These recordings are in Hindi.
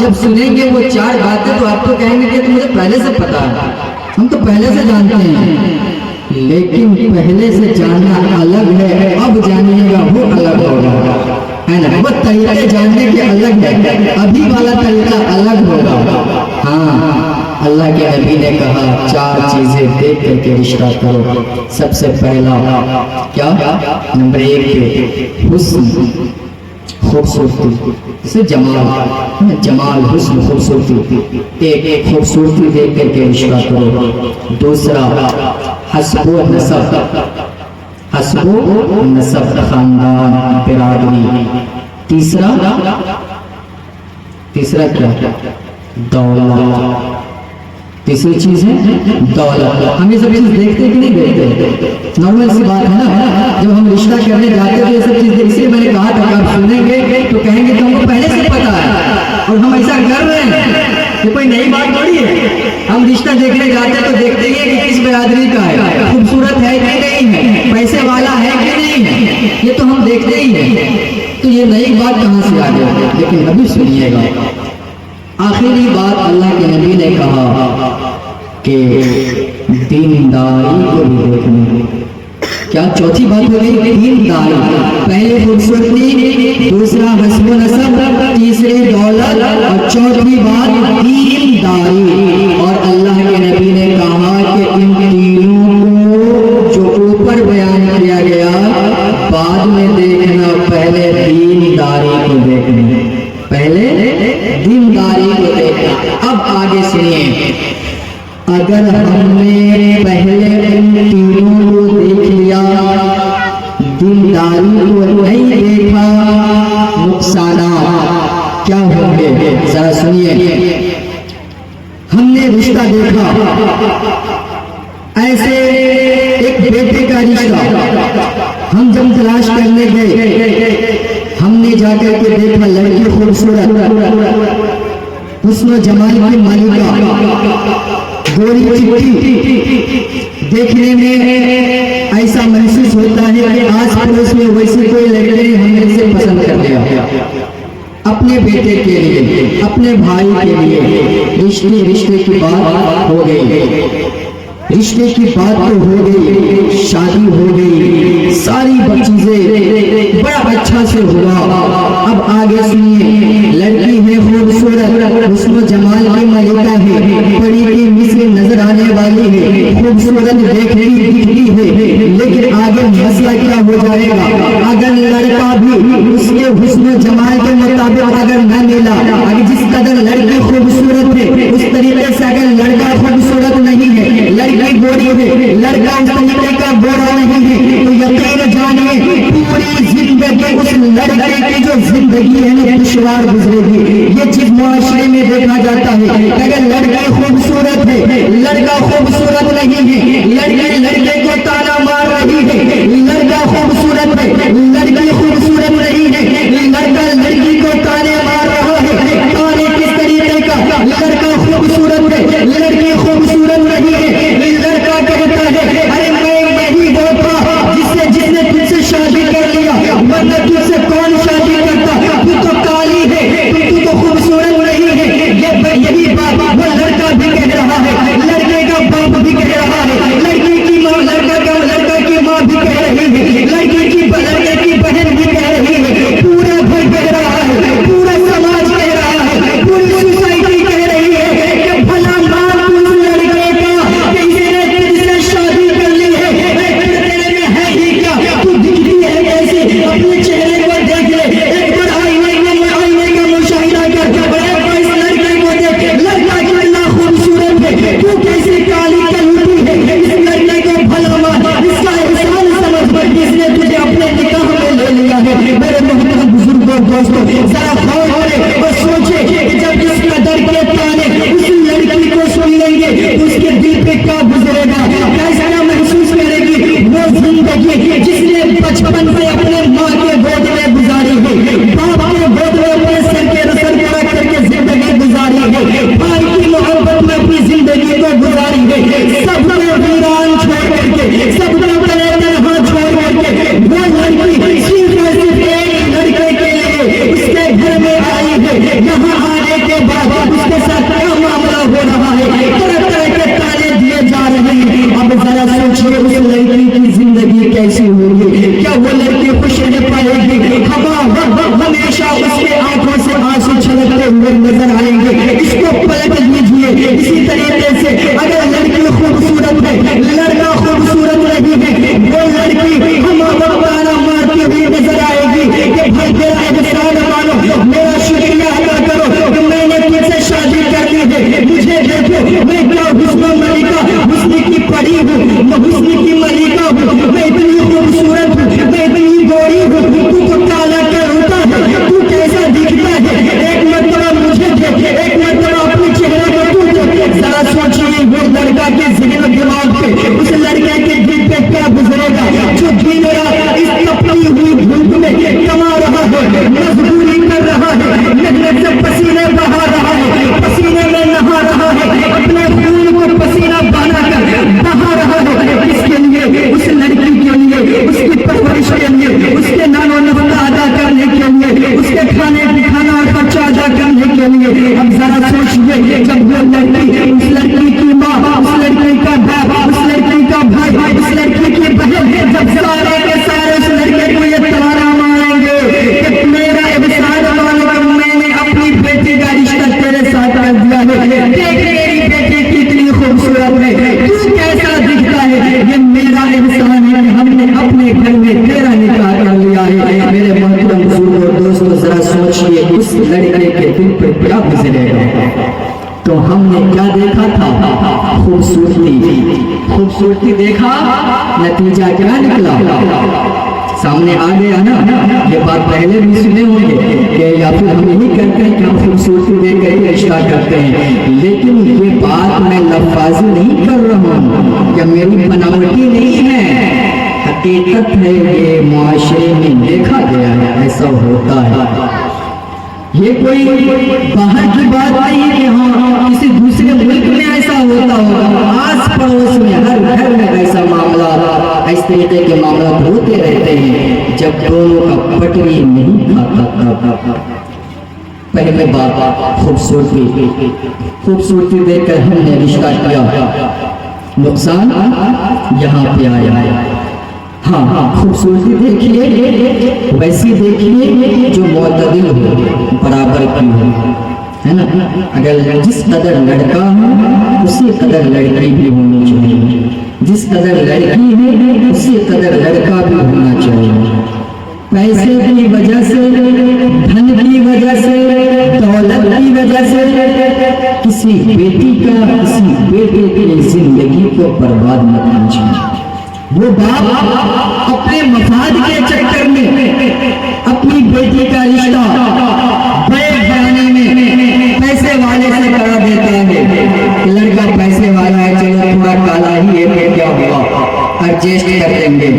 जब सुनेंगे वो चार बातें तो आप तो कहेंगे कि तो मुझे पहले से पता है, हम तो पहले से जानते हैं। लेकिन पहले से जानना अलग है, अब जानिएगा वो अलग होगा, है ना। वो तरीके जानने के अलग है, अभी वाला तरीका अलग होगा। हाँ, अल्लाह के नबी ने कहा चार चीजें देख करके रिश्ता करो। सबसे पहला क्या, नंबर 1 पे हुस्न, खूबसूरती, इसे जमाल, जमाल हुस्न खूबसूरती, एक खूबसूरती देख करके रिश्ता करो। दूसरा हस्बो नसब, हस्बो नसब, खानदान, बिरादरी। तीसरा क्या, दौलत। तीसरी चीज है दौलत। हम ये सब चीज देखते कि नहीं देखते, नॉर्मल सी बात है ना। जब हम रिश्ता करने जाते हैं तो ये सब चीज, इसलिए मैंने कहा था कि आप सुनेंगे तो कहेंगे तो हमको पहले से पता है और हम ऐसा कर रहे हैं, ये कोई नई बात थोड़ी है। हम रिश्ता देखने जाते हैं तो देखते ही है कि किस बिरादरी का है, खूबसूरत है कि नहीं है, पैसे वाला है कि नहीं है, ये तो हम देखते ही हैं। तो ये नई बात कहाँ से आ गई। लेकिन अभी सुनिएगा, आखिरी बात अल्लाह के नबी ने कहा कि दीनदारी को भी देखना। क्या चौथी बात हो गई, दीनदारी। पहले खूबसूरती, दूसरा हस्ब नसब, तीसरी दौलत और चौथी बात दीनदारी। और अल्लाह के नबी ने कहा कि इन तीनों को जो ऊपर बयान किया गया बाद में देखना, पहले दीनदारी को देखना, पहले दीनदारी को देखना। अब आगे सुनिए, अगर हमने पहले इन तीनों को देख लिया, दीनदारी को नहीं देखा, नुकसानात क्या होंगे जरा सुनिए। हमने रिश्ता देखा, ऐसे एक बेटे का रिश्ता हम जब तलाश करने गए, हमने जाकर के देखा लड़की खूबसूरत, हुस्न जमाल की मालिका, गोरी चिट्टी, देखने में ऐसा महसूस होता है कि आस पड़ोस में वैसे कोई लड़के ने हमें से पसंद कर लिया। अपने बेटे के लिए, अपने भाई के लिए रिश्ते की बात हो गई, रिश्ते की बात तो हो गई, शादी हो गई, सारी चीजें बड़ा अच्छा से हुआ। अब आगे सुनिए, लड़की है खूबसूरत, हुस्न जमाल की मलिका है, बड़ी की मिस्र नजर आने वाली है, खूबसूरत देखने दिखती है। लेकिन आगे मसला क्या हो जाएगा, अगर लड़का भी उसके हुस्न जमाल के मुताबिक अगर न मिला, अगर जिस कदर लड़की खूबसूरत है उस तरीके से अगर लड़का खूबसूरत नहीं है, लड़की गोरी है, लड़का उस तरीके का गोरा नहीं है, तो यकीन जानिए पूरी जिंदगी उस लड़के की जो जिंदगी है ना दुश्वार गुजरेगी। ये चीज मुआशरे में देखा जाता है। अगर लड़की खूबसूरत है, लड़का खूबसूरत नहीं है, लड़की लड़के को ताना मार रही है, लड़का खूबसूरत है, लड़की खूबसूरत नहीं है, लड़का लड़की को ताने मार रहा है। ताने किस तरीके का, लड़का खूबसूरत है, लड़की खूबसूरत नहीं है, लड़का कहता है अरे मैं यही वो था जिसने तुझसे शादी कर लिया, वरना तुझसे कौन शादी करता, तू तो काली है, तू तो खूबसूरत नहीं है। यही बात वो लड़का भी कह रहा है, लड़के का बाप भी कह रहा है, लड़की की माँ खूबसूरत नजर आएंगे, इसको पलट लीजिए। इसी तरीके से अगर लड़की खूबसूरत है, लड़का खूबसूरत नहीं है, वो लड़की हम ताना मारती हुई नजर आएगी कि भाई तेरा एहसान मानो, मेरा शुक्रिया अदा करो कि मैंने तुझसे शादी कर ली है। मुझे देखो, मैं क्या हुस्न मलिका, हुस्न की परी हूँ, मैं हुस्न की मलिका हूँ, मैं इतनी खूबसूरत हूँ, मैं इतनी गोरी हूँ, तू तो काला क्या होता है, तू कैसा दिखता है, एक मरतबा मुझे देख, एक मरतबा अपने चेहरे को तू देख। जरा सोचिए वो लड़का के ज़हन दिमाग पे, उस लड़के के दिल पे क्या गुजरेगा जो दिन रात इस तपती हुई धूप में कमा रहा है, मजदूरी कर रहा है, मेहनत से पसीने बहा रहा है, पसीने में नहा रहा है, अपने खून को पसीना बनाकर बहा रहा है। किसके लिए? उस लड़की के लिए, उसकी परवरिश के लिए, उसके नानो नफका अदा करने के लिए, उसके खाना और खर्चा अदा करने के लिए। अब जरा सोचिए, जब वो लड़की, उस लड़की की माँ, उस लड़की का बाप, उस लड़की का भाई, उस लड़की की बहन, जब सारे के सारे उस लड़के को ये ताना मारेंगे कि मेरा एहसान मानो, मैंने अपनी बेटी का रिश्ता तेरे साथ कर दिया है, देख मेरी बेटी कितनी खूबसूरत है, तू कैसा दिखता है, ये मेरा एहसान है, हमने अपने घर में तेरा निकाह कर लिया है। मेरे मोहतरम बुजुर्ग और दोस्तों, जरा सोचिए उस लड़के के दिल पर क्या गुजरेगा। तो हमने क्या देखा था? खूबसूरती, खूबसूरती देखा, नतीजा क्या निकला? सामने आ गया ना। ये बात पहले भी सुने होंगे कि या फिर हम यही करते हैं कि हम खूबसूरती देख कर रिश्ता करते हैं, लेकिन ये बात मैं लफ्ज़ी नहीं कर रहा हूँ, या मेरी बनावटी नहीं है, हकीकत है, ये माशरे में देखा गया है, ऐसा होता है। ये कोई बाहर की बात नहीं है कि हाँ किसी दूसरे मुल्क में ऐसा होता होगा, आस पड़ोस में हर घर में ऐसा मामला, इस तरीके के मामला होते रहते हैं। जब दोनों का पटरी नहीं खाता, पहले बात खूबसूरती, खूबसूरती देखकर हमने रिश्ता किया, नुकसान यहाँ पे आया। हाँ, खूबसूरती देखिए, वैसी देखिए जो मुतदिल हो, बराबर की हो, है ना। अगर जिस कदर लड़का हो उसी कदर लड़की भी होनी चाहिए, जिस कदर लड़की है उसी कदर लड़का भी होना चाहिए। पैसे की वजह से, धन की वजह से, दौलत की वजह से किसी बेटी का, किसी बेटे की जिंदगी को बर्बाद मत कीजिए। वो बाप अपने मफाद के चक्कर में अपनी बेटी का रिश्ता बड़े घराने में पैसे वाले से करा देता है। लड़का पैसे वाला है, चलो थोड़ा काला ही है तो क्या हुआ, एडजस्ट कर देंगे।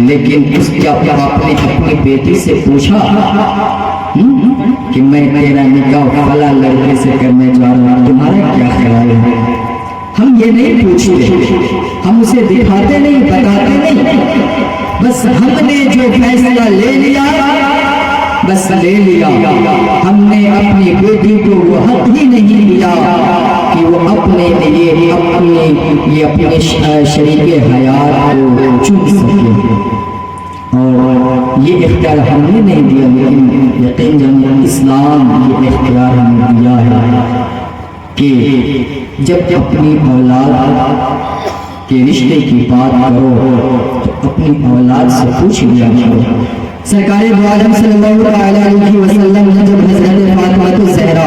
लेकिन उसके आपने अपनी बेटी से पूछा कि मैं तेरा निकाह फला लड़के से करने जा रहा हूँ, तुम्हारा क्या ख्याल है? हम ये नहीं पूछते, हम उसे दिखाते नहीं, बताते नहीं, बस हमने जो फैसला ले लिया, बस ले लिया। हमने अपनी बेटी को वो हक ही नहीं दिया कि वो अपने लिए अपने शरीके हयात को चुन सके, और ये इख्तियार हमने नहीं दिया, लेकिन यकीन जानिए इस्लाम ये इख्तियार हमें दिया है कि जब अपनी औलाद के रिश्ते की बात करो तो अपनी औलाद से पूछ लिया करो। सरकार दो आलम सल्लल्लाहु अलैहि वसल्लम ने जब हजरत फातिमा ज़हरा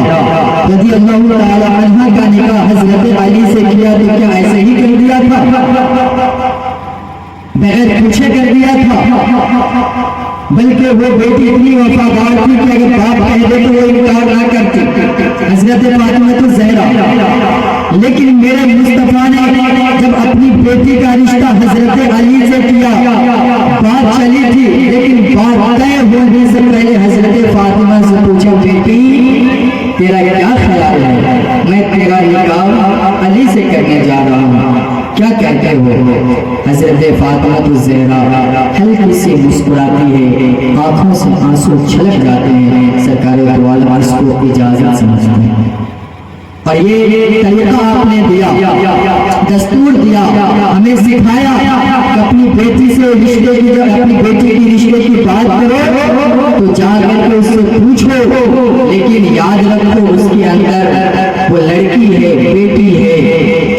रज़ियल्लाहु तआला अन्हा का निकाह हजरत अली से किया तो क्या ऐसे ही कर दिया था, बगैर पूछे कर दिया था? बल्कि वो बेटी इतनी वफादार थी कि अगर बाप कह दे तो वो इनकार ना करती, हजरत फातिमा ज़हरा। लेकिन मेरे मुस्तफा ने जब अपनी बेटी का रिश्ता हजरत अली से किया, बात चली थी, लेकिन बात तय होने से पहले हजरत फातिमा से पूछा, बेटी तेरा क्या ख्याल है, मैं तेरा निकाह अली से करने जा रहा हूँ, क्या कहते हो? हजरत फातिमा ज़हरा हल्की सी मुस्कुराती है, आंखों से आंसू छलक जाते हैं। सरकार दो आलम इसको इजाजत समझते हैं, और ये तरीका आपने दिया, दस्तूर दिया, हमें सिखाया कि अपनी बेटी से रिश्ते की, जब अपनी बेटी की रिश्ते की बात करो तो जाकर के उससे पूछो, लेकिन याद रखो उसके अंदर वो लड़की है, बेटी है,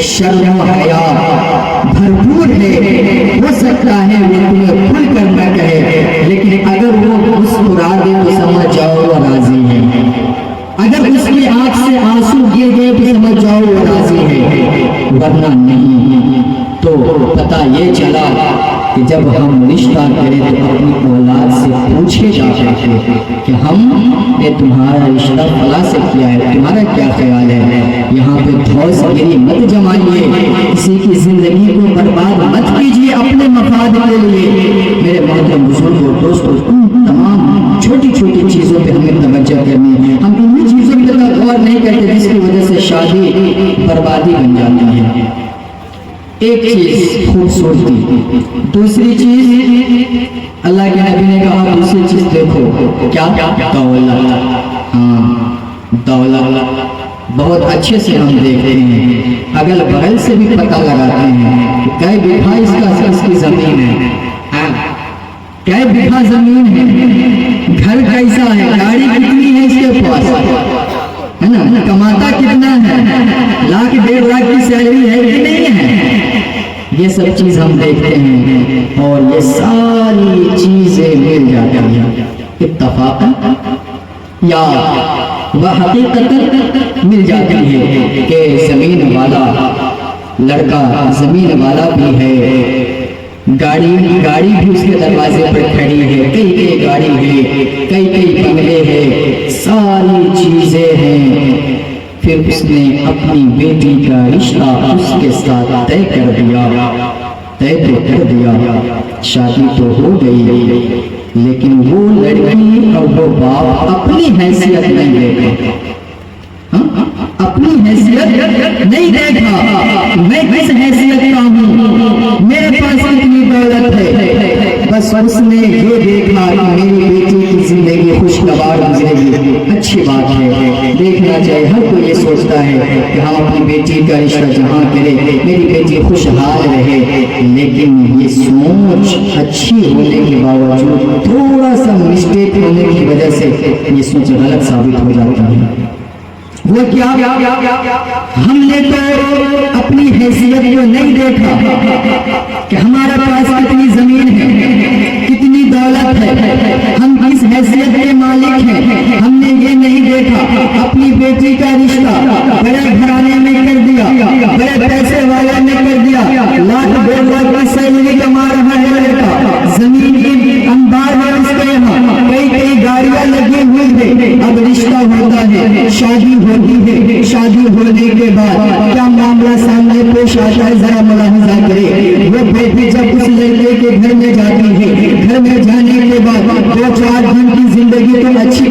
शर्म हया भरपूर है। हो सकता है वो तुम्हें खुल कर न कहे, लेकिन अगर वो मुस्कुरा दे तो समझ जाओ वो राजी है। अगर उसकी आंख से आंसू गिर गए तो समझ जाओ वो राजी है, वरना नहीं। तो पता ये चला कि जब हम रिश्ता करें तो अपनी औलाद से पूछे जा सकते कि हमने तुम्हारा रिश्ता फला से किया है, तुम्हारा क्या ख्याल है। यहाँ पे धौंसगिरी मत जमाइए, किसी की जिंदगी को बर्बाद मत कीजिए अपने मफाद के लिए। मेरे मोहतरम बुजुर्गों, दोस्तों, तमाम छोटी छोटी चीज़ों पे हमें तवज्जो करनी है। हम इन्हीं चीज़ों पर गौर नहीं करते जिसकी वजह से शादी बर्बादी बन जाती है। एक चीज खूबसूरती, दूसरी चीज अल्लाह के नबी ने कहा दूसरी चीज देखो क्या, दौलत। हाँ, दौलत बहुत अच्छे से हम देखते हैं, अगल बगल से भी पता लगाते हैं कि कै बीघा इसकी जमीन है, कै बीघा जमीन है, घर कैसा है, गाड़ी कितनी है इसके पास, है ना, कमाता कितना है, लाख 1.5 लाख की सैलरी है कि नहीं है। ये सब चीज हम देखते हैं और ये सारी चीजें मिल जाती हैं इत्तफाकन या वह हकीकतन मिल जाती है कि जमीन वाला लड़का जमीन वाला भी है, गाड़ी भी उसके दरवाजे पर खड़ी है, कई गाड़ी है, कई बंगले हैं, सारी चीजें हैं। फिर उसने अपनी बेटी का रिश्ता उसके साथ तय कर दिया, शादी तो हो गई, लेकिन वो लड़की और वो बाप अपनी हैसियत नहीं देखा, अपनी हैसियत नहीं देखा, मैं किस हैसियत का हूँ, मेरे पास कितनी दौलत है, बस उसने ये देखा कि मेरी बेटी की जिंदगी खुशगवार गुजरेगी, अच्छी बात है, देखना चाहिए। हर कोई ये सोचता है कि हम अपनी बेटी का रिश्ता जहाँ करें मेरी बेटी खुशहाल रहे, लेकिन ये सोच अच्छी होने के बावजूद थोड़ा सा मिस्टेक होने की वजह से ये सोच गलत साबित हो जाती है। वो क्या, हमने तो अपनी हैसियत को नहीं देखा कि हमारे पास कितनी जमीन है, कितनी दौलत है, हम किस हैसियत के मालिक हैं, हमने ये नहीं देखा। अपनी बेटी का रिश्ता बड़े घराने में कर दिया, बड़े पैसे वाले में कर दिया, लाख 1.5 लाख की सैलरी कमा रहा है लड़का, जमीन के अंबार है उसके यहाँ, कई गाड़ियां लगी हुई है। अब रिश्ता होता है, शादी होती है, शादी होने के बाद क्या मामला सामने पेश आता है जरा मुलाहिजा करें। वो बेटी जब उस लड़के के घर में जाती है, घर में जाने के बाद 2-4 दिन की जिंदगी तो अच्छी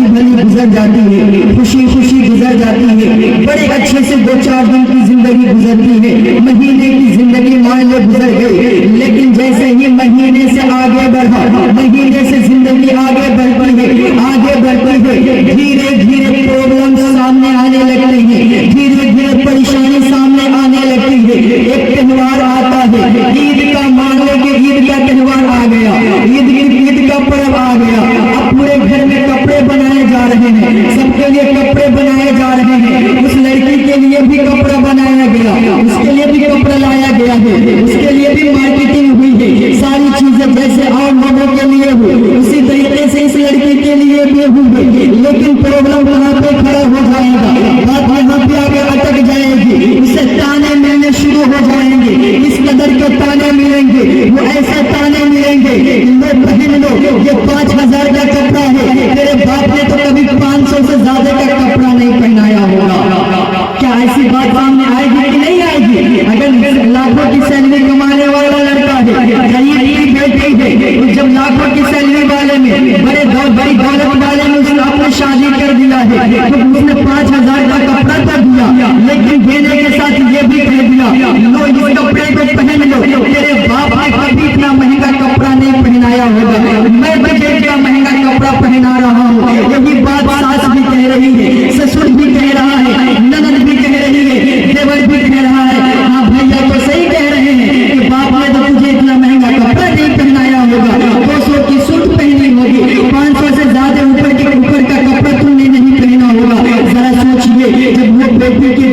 भली गुजर जाती है, खुशी गुजर जाती है, बड़े अच्छे से 2-4 दिन की जिंदगी गुजरती है, महीने की जिंदगी मान लो गुजर गई। लेकिन जैसे ही महीने से आगे बढ़ा, महीने से जिंदगी आगे बढ़ती है, धीरे प्रॉब्लम सामने आने लगते हैं, धीरे परेशानी सामने आने लगती है। एक त्यौहार आता है, ईद का, मान लो कि ईद का त्यौहार आ गया, ईद का पर्व आ गया। अब पूरे घर में कपड़े बनाए जा रहे हैं, सबके लिए कपड़े बनाए जा रहे हैं, उस लड़की के लिए भी कपड़ा बनाया गया, उसके लिए भी कपड़ा लाया गया है, उसके लिए भी मार्केटिंग हुई है, सारी चीजें जैसे और लोगों के लिए हुई उसी तरीके से इस लड़की के लिए भी हुई। लेकिन प्रॉब्लम कहाँ पे खड़ा हो जाएगा, बात यहाँ पे आगे अटक जाएगी, उसे ताने मिलने शुरू हो जाएंगे, इस कदर के ताने मिलेंगे, वो ऐसे ताने मिलेंगे, लो पहन लो, ये 5000 का कपड़ा है, तेरे बाप ने तो कभी 500 से ज्यादा का कपड़ा नहीं पहनाया होगा। क्या ऐसी बात सामने आएगी कि नहीं आएगी? अगर लाखों की सैलरी कमाने वाला लड़का है, गरीब की बेटी है, जब लाखों की सैलरी वाले में बड़ी दौलत वाले में उसने अपने शादी कर दिया है, तो उसने 5000 का कपड़ा कर दिया, लेकिन देने के साथ ये भी कह दिया लो इस कपड़े को पहन लो, तेरे बाप ने कभी इतना महंगा कपड़ा नहीं पहनाया होगा, मैं तुझे इतना महंगा कपड़ा पहना रहा हूँ। यही बात सास भी कह रही है, ससुर भी कह रहा है, ननद भी कह रही है, देवर भी कह रहा है, हाँ भैया तो सही कह रहे हैं कि बाप ने तो तुझे इतना महंगा कपड़ा नहीं पहनाया होगा, 200 की सूट पहनी होगी, 500 से बेटी के